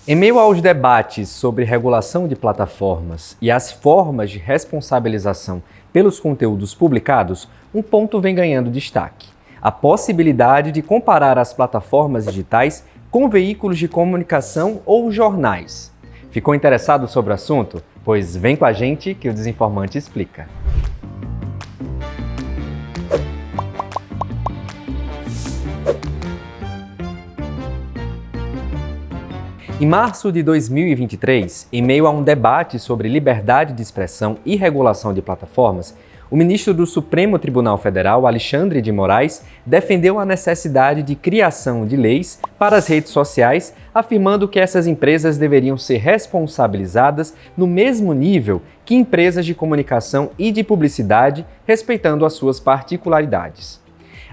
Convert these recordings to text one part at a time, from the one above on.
Em meio aos debates sobre regulação de plataformas e as formas de responsabilização pelos conteúdos publicados, um ponto vem ganhando destaque: a possibilidade de comparar as plataformas digitais com veículos de comunicação ou jornais. Ficou interessado sobre o assunto? Pois vem com a gente que o Desinformante explica. Em março de 2023, em meio a um debate sobre liberdade de expressão e regulação de plataformas, o ministro do Supremo Tribunal Federal, Alexandre de Moraes, defendeu a necessidade de criação de leis para as redes sociais, afirmando que essas empresas deveriam ser responsabilizadas no mesmo nível que empresas de comunicação e de publicidade, respeitando as suas particularidades.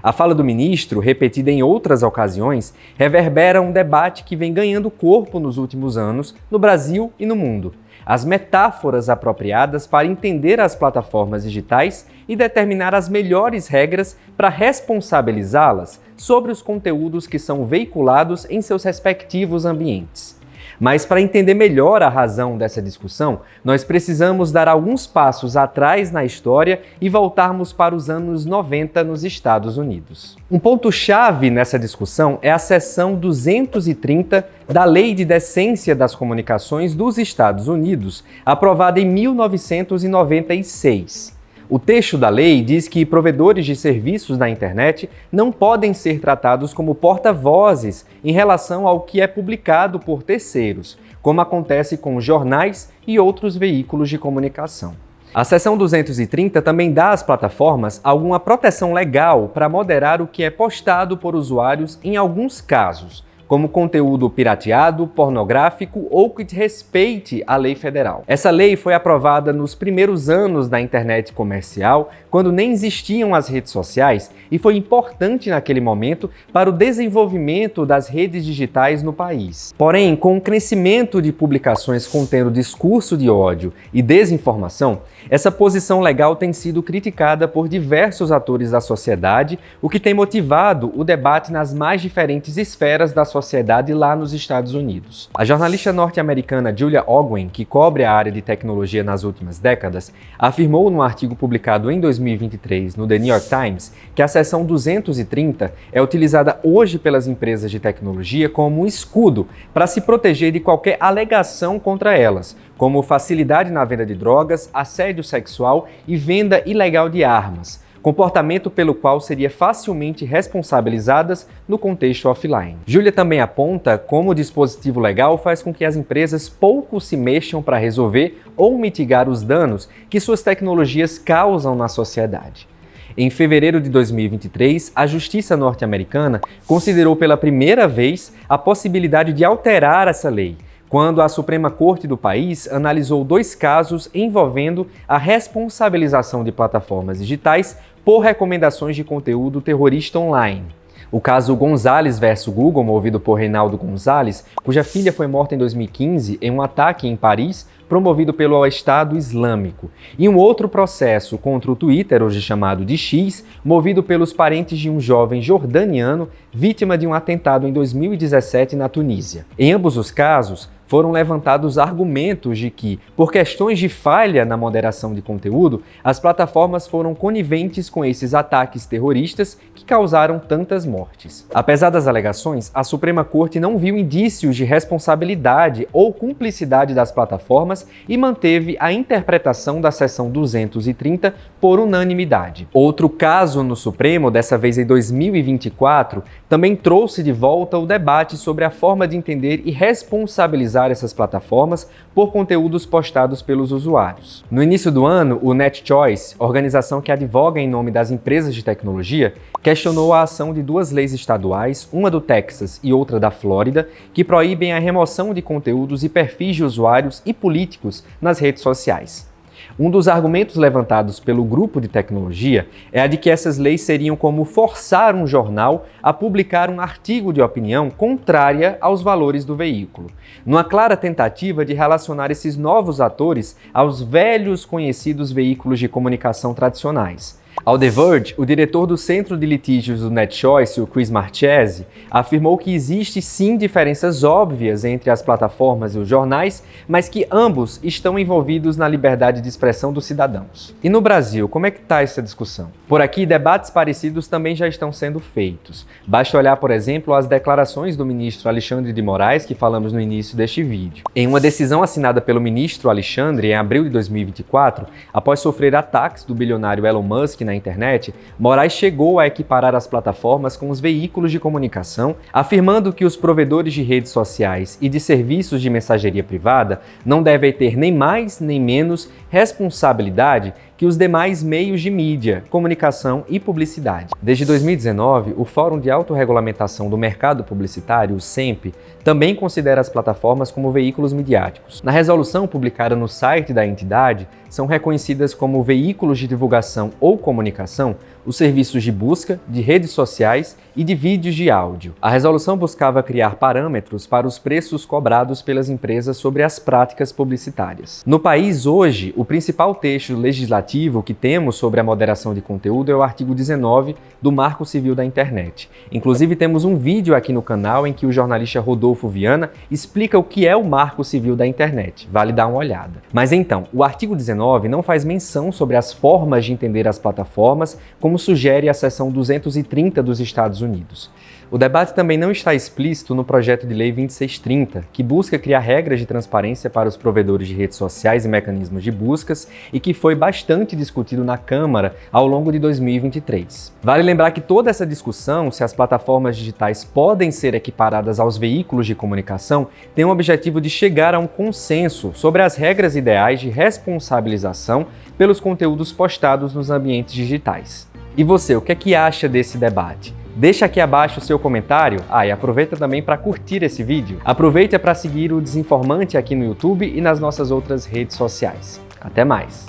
A fala do ministro, repetida em outras ocasiões, reverbera um debate que vem ganhando corpo nos últimos anos no Brasil e no mundo. As metáforas apropriadas para entender as plataformas digitais e determinar as melhores regras para responsabilizá-las sobre os conteúdos que são veiculados em seus respectivos ambientes. Mas para entender melhor a razão dessa discussão, nós precisamos dar alguns passos atrás na história e voltarmos para os anos 90 nos Estados Unidos. Um ponto-chave nessa discussão é a seção 230 da Lei de Decência das Comunicações dos Estados Unidos, aprovada em 1996. O texto da lei diz que provedores de serviços na internet não podem ser tratados como porta-vozes em relação ao que é publicado por terceiros, como acontece com jornais e outros veículos de comunicação. A seção 230 também dá às plataformas alguma proteção legal para moderar o que é postado por usuários em alguns casos, como conteúdo pirateado, pornográfico ou que respeite a lei federal. Essa lei foi aprovada nos primeiros anos da internet comercial, quando nem existiam as redes sociais, e foi importante naquele momento para o desenvolvimento das redes digitais no país. Porém, com o crescimento de publicações contendo discurso de ódio e desinformação, essa posição legal tem sido criticada por diversos atores da sociedade, o que tem motivado o debate nas mais diferentes esferas da sociedade lá nos Estados Unidos. A jornalista norte-americana Julia Ogwen, que cobre a área de tecnologia nas últimas décadas, afirmou num artigo publicado em 2023 no The New York Times que a seção 230 é utilizada hoje pelas empresas de tecnologia como um escudo para se proteger de qualquer alegação contra elas, como facilidade na venda de drogas, assédio sexual e venda ilegal de armas, comportamento pelo qual seria facilmente responsabilizadas no contexto offline. Julia também aponta como o dispositivo legal faz com que as empresas pouco se mexam para resolver ou mitigar os danos que suas tecnologias causam na sociedade. Em fevereiro de 2023, a Justiça norte-americana considerou pela primeira vez a possibilidade de alterar essa lei, quando a Suprema Corte do país analisou 2 casos envolvendo a responsabilização de plataformas digitais por recomendações de conteúdo terrorista online. O caso Gonzalez vs Google, movido por Reinaldo Gonzalez, cuja filha foi morta em 2015 em um ataque em Paris promovido pelo Estado Islâmico, e um outro processo contra o Twitter, hoje chamado de X, movido pelos parentes de um jovem jordaniano vítima de um atentado em 2017 na Tunísia. Em ambos os casos, foram levantados argumentos de que, por questões de falha na moderação de conteúdo, as plataformas foram coniventes com esses ataques terroristas que causaram tantas mortes. Apesar das alegações, a Suprema Corte não viu indícios de responsabilidade ou cumplicidade das plataformas e manteve a interpretação da seção 230 por unanimidade. Outro caso no Supremo, dessa vez em 2024, também trouxe de volta o debate sobre a forma de entender e responsabilizar essas plataformas por conteúdos postados pelos usuários. No início do ano, o NetChoice, organização que advoga em nome das empresas de tecnologia, questionou a ação de 2 leis estaduais, uma do Texas e outra da Flórida, que proíbem a remoção de conteúdos e perfis de usuários e políticos nas redes sociais. Um dos argumentos levantados pelo grupo de tecnologia é a de que essas leis seriam como forçar um jornal a publicar um artigo de opinião contrária aos valores do veículo, numa clara tentativa de relacionar esses novos atores aos velhos conhecidos veículos de comunicação tradicionais. Ao The Verge, o diretor do Centro de Litígios do NetChoice, o Chris Marchese, afirmou que existe sim diferenças óbvias entre as plataformas e os jornais, mas que ambos estão envolvidos na liberdade de expressão dos cidadãos. E no Brasil, como é que está essa discussão? Por aqui, debates parecidos também já estão sendo feitos. Basta olhar, por exemplo, as declarações do ministro Alexandre de Moraes, que falamos no início deste vídeo. Em uma decisão assinada pelo ministro Alexandre em abril de 2024, após sofrer ataques do bilionário Elon Musk na internet, Moraes chegou a equiparar as plataformas com os veículos de comunicação, afirmando que os provedores de redes sociais e de serviços de mensageria privada não devem ter nem mais nem menos responsabilidade que os demais meios de mídia, comunicação e publicidade. Desde 2019, o Fórum de Autorregulamentação do Mercado Publicitário, o SEMP, também considera as plataformas como veículos midiáticos. Na resolução publicada no site da entidade, são reconhecidas como veículos de divulgação ou comunicação os serviços de busca, de redes sociais e de vídeos de áudio. A resolução buscava criar parâmetros para os preços cobrados pelas empresas sobre as práticas publicitárias. No país, hoje, o principal texto legislativo que temos sobre a moderação de conteúdo é o artigo 19 do Marco Civil da Internet. Inclusive, temos um vídeo aqui no canal em que o jornalista Rodolfo Viana explica o que é o Marco Civil da Internet. Vale dar uma olhada. Mas então, o artigo 19 não faz menção sobre as formas de entender as plataformas, como sugere a seção 230 dos Estados Unidos. O debate também não está explícito no projeto de lei 2630, que busca criar regras de transparência para os provedores de redes sociais e mecanismos de buscas e que foi bastante discutido na Câmara ao longo de 2023. Vale lembrar que toda essa discussão, se as plataformas digitais podem ser equiparadas aos veículos de comunicação, tem o objetivo de chegar a um consenso sobre as regras ideais de responsabilização pelos conteúdos postados nos ambientes digitais. E você, o que é que acha desse debate? Deixa aqui abaixo o seu comentário. E aproveita também para curtir esse vídeo. Aproveita para seguir o Desinformante aqui no YouTube e nas nossas outras redes sociais. Até mais!